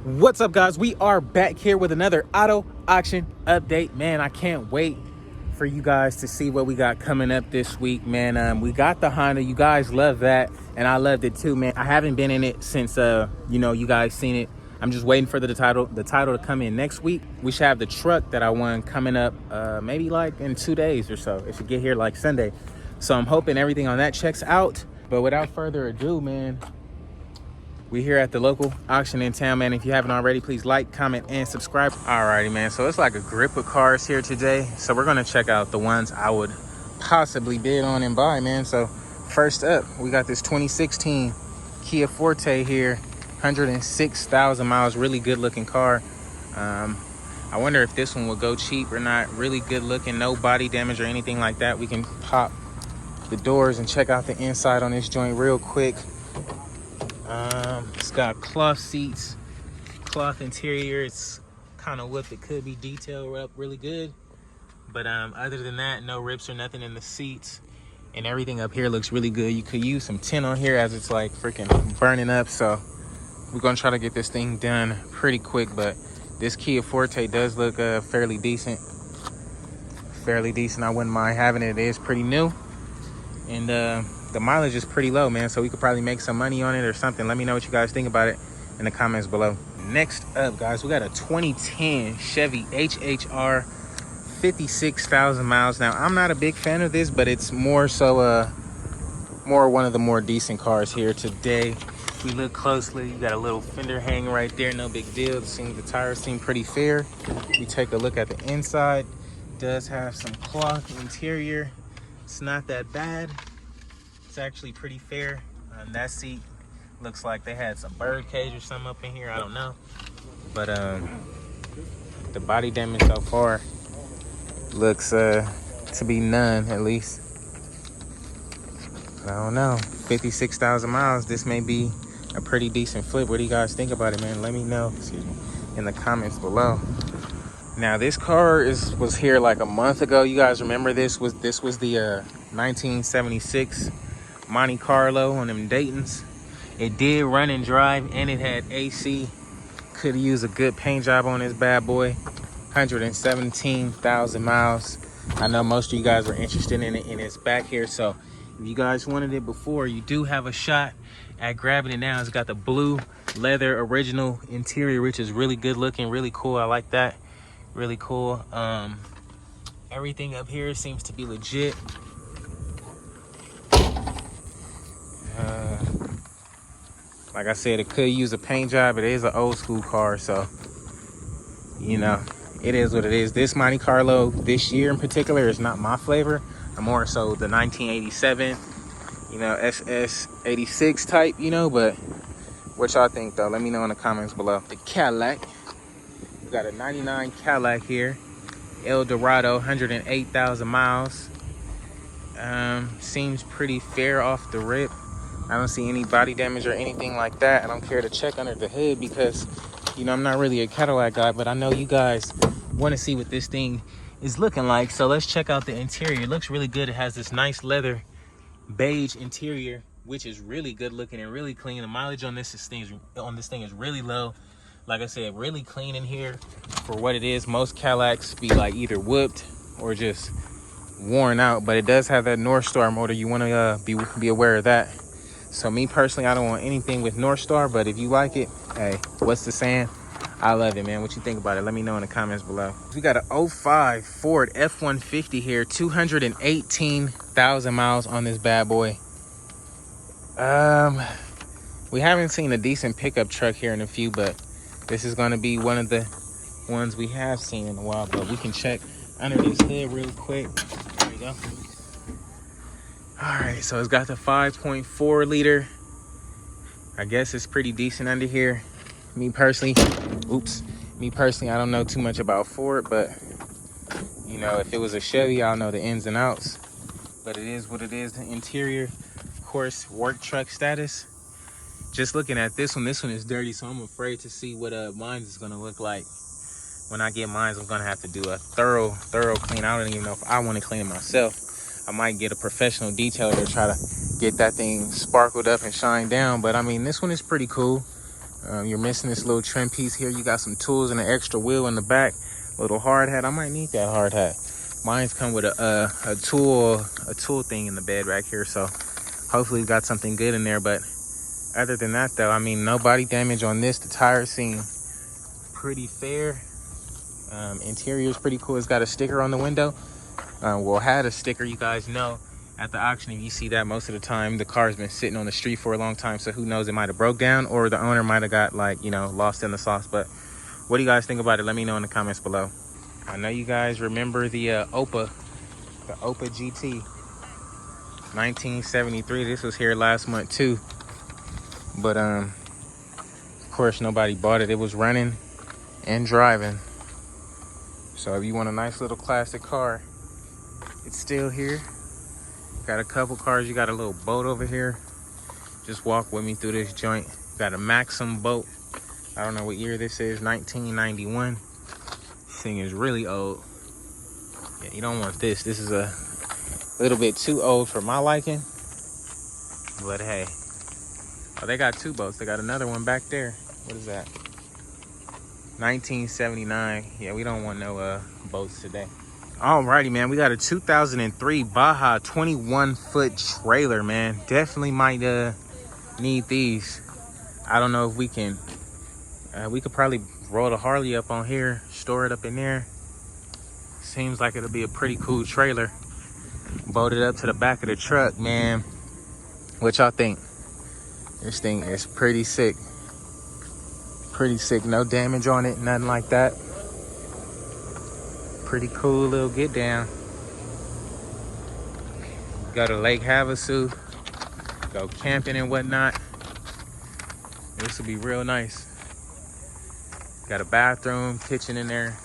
What's up, guys? We are back here with another auto auction update. Man, I can't wait for you guys to see what we got coming up this week, man. We got the Honda. You guys love that, and I loved it too, man. I haven't been in it since you guys seen it. I'm just waiting for the title to come in next week. We should have the truck that I won coming up maybe like in 2 days or so. It should get here like Sunday. So I'm hoping everything on that checks out. But without further ado, man, we here at the local auction in town, man. If you haven't already, please like, comment, and subscribe. Alrighty, man. So it's like a grip of cars here today. So we're gonna check out the ones I would possibly bid on and buy, man. So first up, we got this 2016 Kia Forte here, 106,000 miles. Really good looking car. I wonder if this one will go cheap or not. Really good looking, no body damage or anything like that. We can pop the doors and check out the inside on this joint real quick. It's got cloth seats, cloth interior. It's kind of whipped. It could be detailed up really good, but other than that, no rips or nothing in the seats, and everything up here looks really good. You could use some tint on here as it's like freaking burning up, so we're gonna try to get this thing done pretty quick. But this Kia Forte does look fairly decent. I wouldn't mind having it. It is pretty new, and the mileage is pretty low, man, so we could probably make some money on it or something. Let me know what you guys think about it in the comments below. Next up, guys, we got a 2010 Chevy HHR, 56,000 miles. Now, I'm not a big fan of this, but it's more so more one of the more decent cars here today. If we look closely, you got a little fender hang right there, no big deal. The tires seem pretty fair. We take a look at the inside. It does have some cloth interior. It's not that bad. It's actually pretty fair. That seat looks like they had some bird cage or something up in here. I don't know. But the body damage so far looks to be none, at least. I don't know. 56,000 miles. This may be a pretty decent flip. What do you guys think about it, man? Let me know in the comments below. Now, this car was here like a month ago. You guys remember this was the 1976 Monte Carlo on them Daytons. It did run and drive, and it had AC. Could use a good paint job on this bad boy. 117,000 miles. I know most of you guys were interested in it, and it's back here. So if you guys wanted it before, you do have a shot at grabbing it now. It's got the blue leather original interior, which is really good looking, really cool. I like that. Really cool. Everything up here seems to be legit. Like I said, it could use a paint job. It is an old school car, so you know, it is what it is. This Monte Carlo this year in particular is not my flavor. I'm more so the 1987, SS 86 type, but what y'all think though? Let me know in the comments below. The Cadillac, we got a 99 Cadillac here, El Dorado, 108,000 miles. Seems pretty fair off the rip. I don't see any body damage or anything like that. I don't care to check under the hood because, I'm not really a Cadillac guy, but I know you guys want to see what this thing is looking like. So let's check out the interior. It looks really good. It has this nice leather beige interior, which is really good looking and really clean. The mileage on this thing is really low. Like I said, really clean in here for what it is. Most Cadillacs be like either whooped or just worn out, but it does have that North Star motor. You want to be aware of that. So me personally, I don't want anything with North Star, but if you like it, hey, what's the saying? I love it, man. What you think about it? Let me know in the comments below. We got a 05 Ford F-150 here, 218,000 miles on this bad boy. We haven't seen a decent pickup truck here in a few, but this is going to be one of the ones we have seen in a while. But we can check under this hood real quick. There we go. All right, so it's got the 5.4 liter. I guess it's pretty decent under here. Me personally, I don't know too much about Ford, but if it was a Chevy, I'll know the ins and outs. But it is what it is. The interior, of course, work truck status. Just looking at this one is dirty, so I'm afraid to see what mine is gonna look like. When I get mine, I'm gonna have to do a thorough clean. I don't even know if I want to clean it myself. I might get a professional detailer to try to get that thing sparkled up and shined down. But I mean, this one is pretty cool. You're missing this little trim piece here. You got some tools and an extra wheel in the back. Little hard hat. I might need that hard hat. Mine's come with a tool thing in the bed back here. So hopefully we've got something good in there. But other than that though, I mean, no body damage on this. The tires seem pretty fair. Interior is pretty cool. It's got a sticker on the window. Well, had a sticker, you guys know. At the auction, if you see that, most of the time the car's been sitting on the street for a long time, so who knows, it might have broke down or the owner might have got, like, you know, lost in the sauce. But what do you guys think about it? Let me know in the comments below. I know you guys remember the Opa GT 1973. This was here last month too, but of course nobody bought it. It was running and driving. So if you want a nice little classic car, it's still here. Got a couple cars. You got a little boat over here. Just walk with me through this joint. Got a Maxim boat. I don't know what year this is. 1991. This thing is really old. Yeah, you don't want this. This is a little bit too old for my liking. But hey. Oh, they got two boats. They got another one back there. What is that? 1979. Yeah, we don't want no boats today. Alrighty, man, we got a 2003 Baja 21-foot trailer, man. Definitely might need these. I don't know if we can. We could probably roll the Harley up on here, store it up in there. Seems like it'll be a pretty cool trailer. Bolt it up to the back of the truck, man. What y'all think? This thing is pretty sick. Pretty sick. No damage on it, nothing like that. Pretty cool little get down. Go to Lake Havasu, go camping and whatnot. This will be real nice. Got a bathroom, kitchen in there.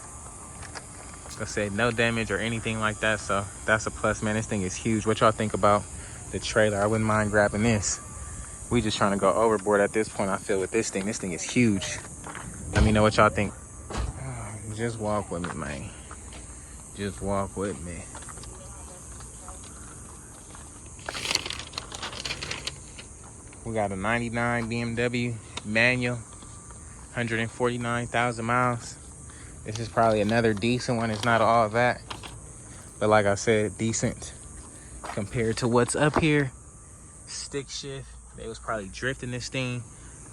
Like I said, no damage or anything like that, so that's a plus, man. This thing is huge. What y'all think about the trailer? I wouldn't mind grabbing this. We just trying to go overboard at this point, I feel, with this thing. This thing is huge. Let me know what y'all think. Just walk with me, man. Just walk with me. We got a 99 BMW manual, 149,000 miles. This is probably another decent one. It's not all that, but like I said, decent compared to what's up here. Stick shift. They was probably drifting this thing.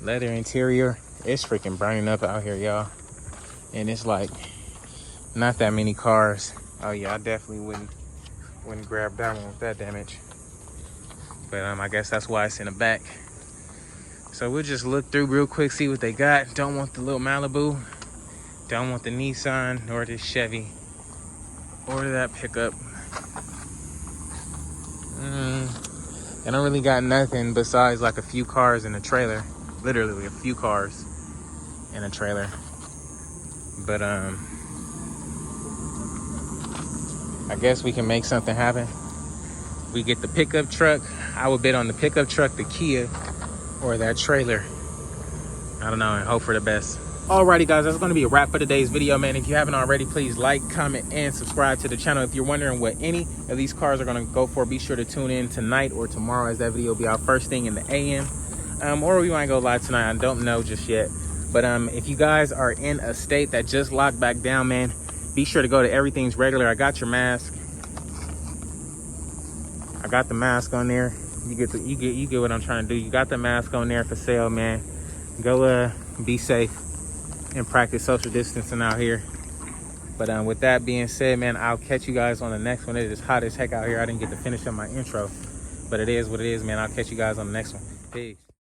Leather interior. It's freaking burning up out here, y'all. And it's like not that many cars. Oh yeah, I definitely wouldn't grab that one with that damage. But I guess that's why it's in the back. So we'll just look through real quick, see what they got. Don't want the little Malibu. Don't want the Nissan or this Chevy or that pickup. They don't really got nothing besides like a few cars in a trailer. Literally a few cars in a trailer. But I guess we can make something happen. We get the pickup truck. I would bet on the pickup truck, the Kia, or that trailer. I don't know, and hope for the best. Alrighty guys, that's gonna be a wrap for today's video, man. If you haven't already, please like, comment, and subscribe to the channel. If you're wondering what any of these cars are gonna go for, be sure to tune in tonight or tomorrow, as that video will be out first thing in the AM. Or we might go live tonight, I don't know just yet. But if you guys are in a state that just locked back down, man, be sure to go to Everything's Regular. I got your mask. I got the mask on there. You get what I'm trying to do. You got the mask on there for sale, man. Go be safe and practice social distancing out here. But with that being said, man, I'll catch you guys on the next one. It is hot as heck out here. I didn't get to finish up my intro, but it is what it is, man. I'll catch you guys on the next one. Peace.